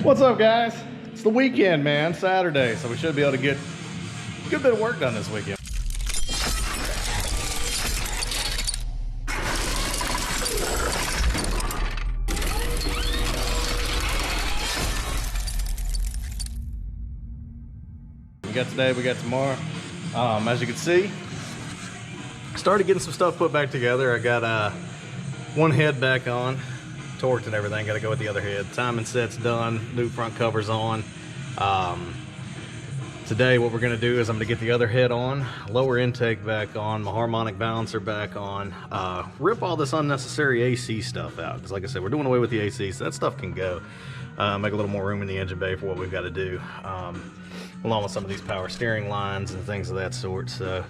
What's up, guys? It's the weekend, man. Saturday, so we should be able to get a good bit of work done this weekend. We got today, we got tomorrow. As you can see, started getting some stuff put back together. I got one head back on, torqued and everything. Got to go with the other head. Timing set's done. New front cover's on. Today what we're going to do is I'm going to get the other head on, lower intake back on, my harmonic balancer back on, rip all this unnecessary AC stuff out, because like I said, we're doing away with the AC, so that stuff can go. Make a little more room in the engine bay for what we've got to do, along with some of these power steering lines and things of that sort. So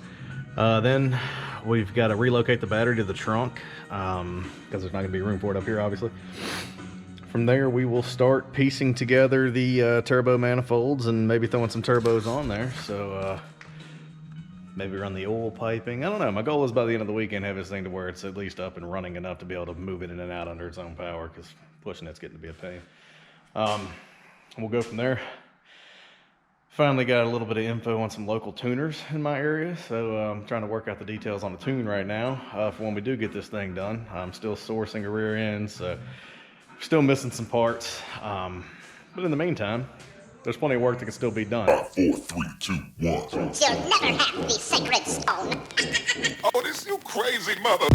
then we've got to relocate the battery to the trunk, because there's not going to be room for it up here, obviously. From there, we will start piecing together the turbo manifolds and maybe throwing some turbos on there. So maybe run the oil piping. I don't know. My goal is by the end of the weekend have this thing to where it's at least up and running enough to be able to move it in and out under its own power, because pushing it's getting to be a pain. We'll go from there. Finally got a little bit of info on some local tuners in my area, so I'm trying to work out the details on the tune right now for when we do get this thing done. I'm still sourcing a rear end, so still missing some parts, but in the meantime, there's plenty of work that can still be done. 4, 3, 2, 1. You'll never have the sacred stone. Oh, this you crazy mother.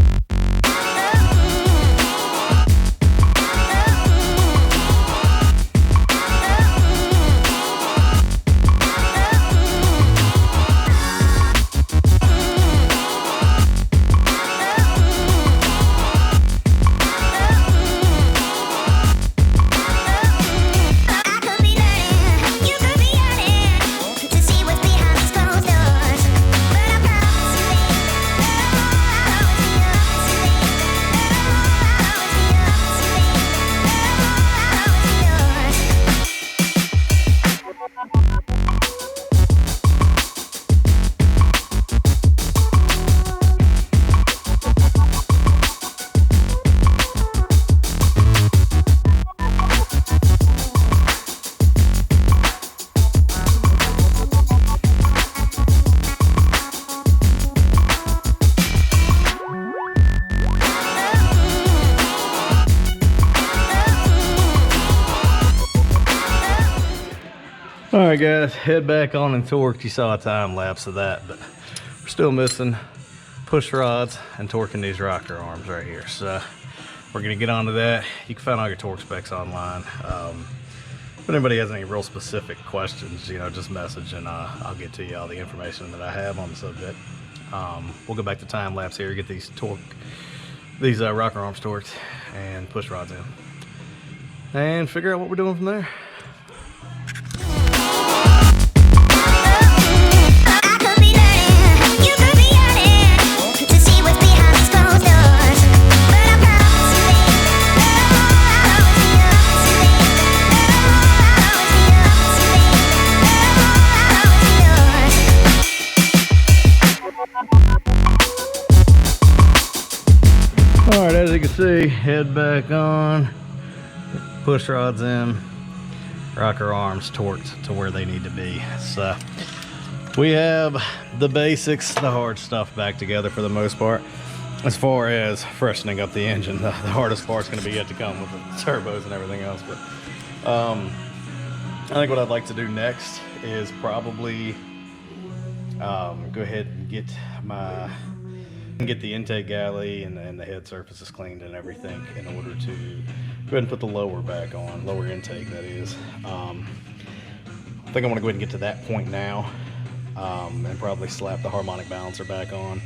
All right, guys, head back on and torqued. You saw a time lapse of that, but we're still missing push rods and torquing these rocker arms right here. So we're gonna get onto that. You can find all your torque specs online. If anybody has any real specific questions, you know, just message and I'll get to you all the information that I have on the subject. We'll go back to time lapse here, get these rocker arms torqued and push rods in, and figure out what we're doing from there. All right, as you can see, head back on, push rods in, rocker arms torqued to where they need to be. So we have the basics, the hard stuff back together for the most part. As far as freshening up the engine, the hardest part's going to be yet to come with the turbos and everything else. But I think what I'd like to do next is probably go ahead and get the intake galley and the head surfaces cleaned and everything in order to go ahead and put the lower back on, lower intake that is. I think I want to go ahead and get to that point now, and probably slap the harmonic balancer back on.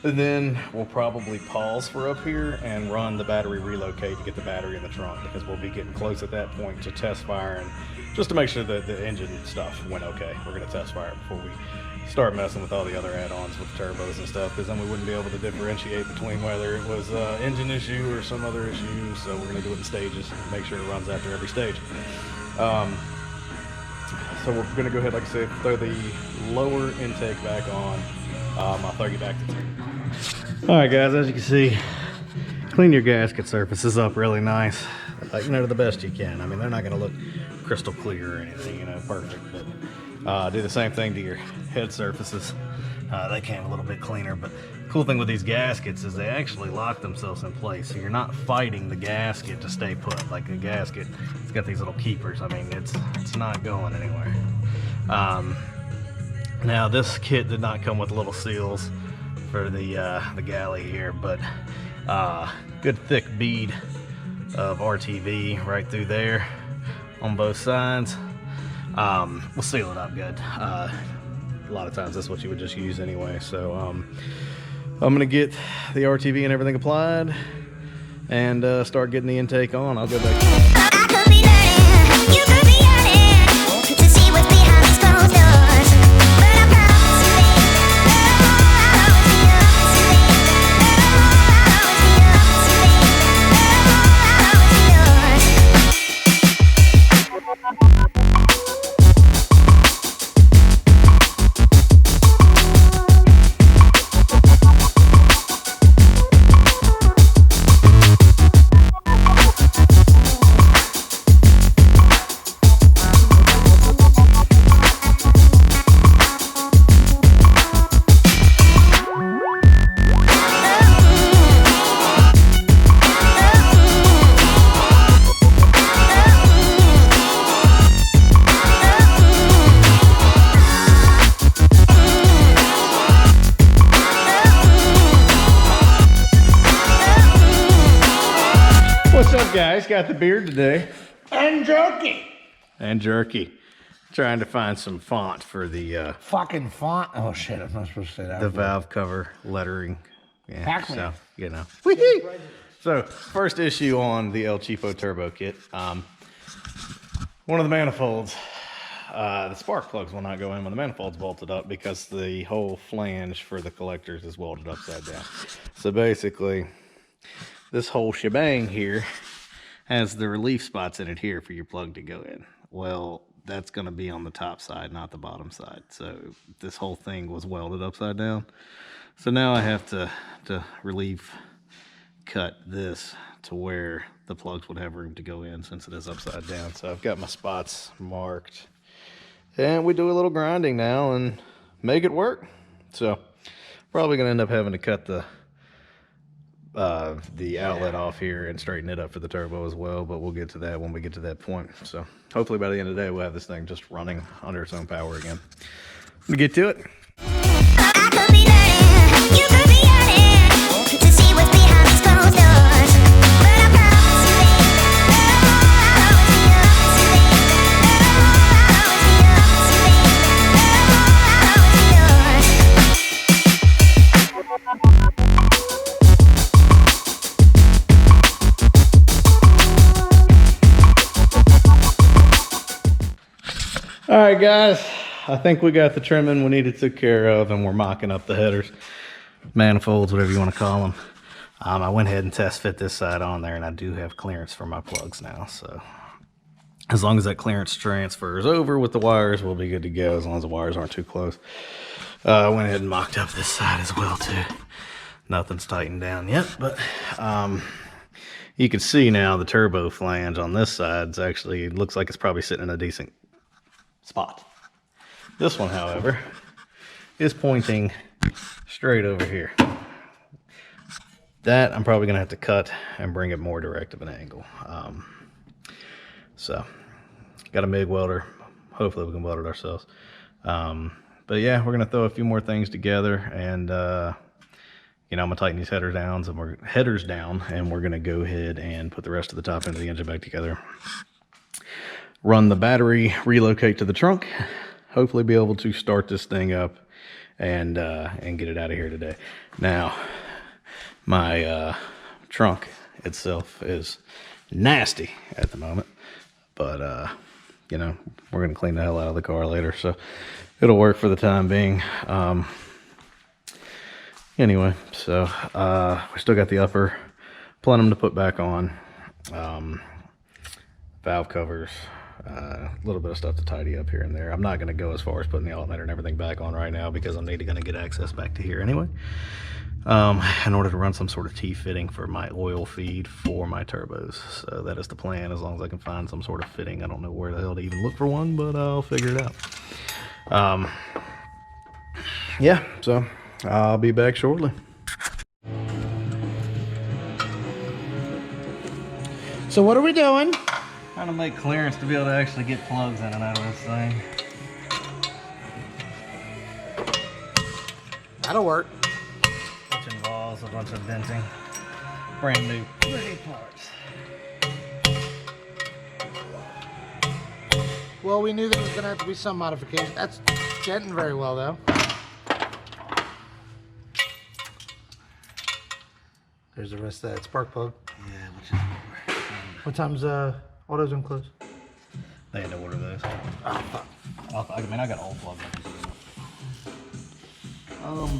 And then we'll probably pause for up here and run the battery relocate to get the battery in the trunk, because we'll be getting close at that point to test firing, just to make sure that the engine stuff went okay. We're going to test fire it before we start messing with all the other add-ons with turbos and stuff, because then we wouldn't be able to differentiate between whether it was an engine issue or some other issue. So we're going to do it in stages and make sure it runs after every stage. So we're going to go ahead, like I said, throw the lower intake back on. I'll throw you back to 2. All right, guys, as you can see, Clean your gasket surfaces up really nice, you know, to the best you can. I mean, they're not going to look crystal clear or anything, you know, perfect, but do the same thing to your head surfaces. They can a little bit cleaner, but the cool thing with these gaskets is they actually lock themselves in place, so you're not fighting the gasket to stay put. Like the gasket, it's got these little keepers. I mean, it's not going anywhere. Now this kit did not come with little seals for the galley here, but good thick bead of RTV right through there on both sides. We'll seal it up good. A lot of times that's what you would just use anyway. So I'm gonna get the RTV and everything applied and start getting the intake on. I'll go back to that. I could be learning, you could be yearning to see what's behind these closed doors. But I promise you, Guys, got the beard today. And jerky. And jerky. Trying to find some font for the Fucking font. Oh shit, I'm not supposed to say that. the valve cover lettering. Yeah, Pac-Man. so you know. Whee! So first issue on the El Cheapo Turbo kit. One of the manifolds, the spark plugs will not go in when the manifold's bolted up because the whole flange for the collectors is welded upside down. So basically, this whole shebang here has the relief spots in it here for your plug to go in. Well, that's going to be on the top side, not the bottom side. So this whole thing was welded upside down. So now I have to relief cut this to where the plugs would have room to go in since it is upside down. So I've got my spots marked. And we do a little grinding now and make it work. So probably going to end up having to cut the outlet off here and straighten it up for the turbo as well, but we'll get to that when we get to that point. So hopefully by the end of the day we'll have this thing just running under its own power again. Let me get to it. I could be learning, you could be yearning to see what's behind these closed doors. But I promise you, All right, guys, I think we got the trimming we needed took care of, and we're mocking up the headers, manifolds, whatever you want to call them. I went ahead and test fit this side on there, and I do have clearance for my plugs now. So as long as that clearance transfers over with the wires, we'll be good to go, as long as the wires aren't too close. I went ahead and mocked up this side as well, too. Nothing's tightened down yet, but you can see now the turbo flange on this side is actually, it looks like it's probably sitting in a decent spot. This one, however, is pointing straight over here. That I'm probably gonna have to cut and bring it more direct of an angle. So got a MIG welder. Hopefully we can weld it ourselves. But yeah, we're gonna throw a few more things together, and you know, I'm gonna tighten these headers down, and we're gonna go ahead and put the rest of the top end of the engine back together. Run the battery, relocate to the trunk, hopefully be able to start this thing up and get it out of here today. Now, my trunk itself is nasty at the moment, but you know, we're gonna clean the hell out of the car later, so it'll work for the time being. Anyway, so we still got the upper plenum to put back on, valve covers, A little bit of stuff to tidy up here and there. I'm not going to go as far as putting the alternator and everything back on right now because I'm going to get access back to here anyway. In order to run some sort of T-fitting for my oil feed for my turbos. So that is the plan, as long as I can find some sort of fitting. I don't know where the hell to even look for one, but I'll figure it out. Yeah, so I'll be back shortly. So what are we doing? Trying to make clearance to be able to actually get plugs in and out of this thing. That'll work. Which involves a bunch of venting. Brand new pretty parts. Well, we knew there was gonna have to be some modification. That's getting very well though. There's the rest of that spark plug. Yeah, which is What time's autos gonna close? they had to order those. Oh fuck. I mean, I got all plugs. Oh,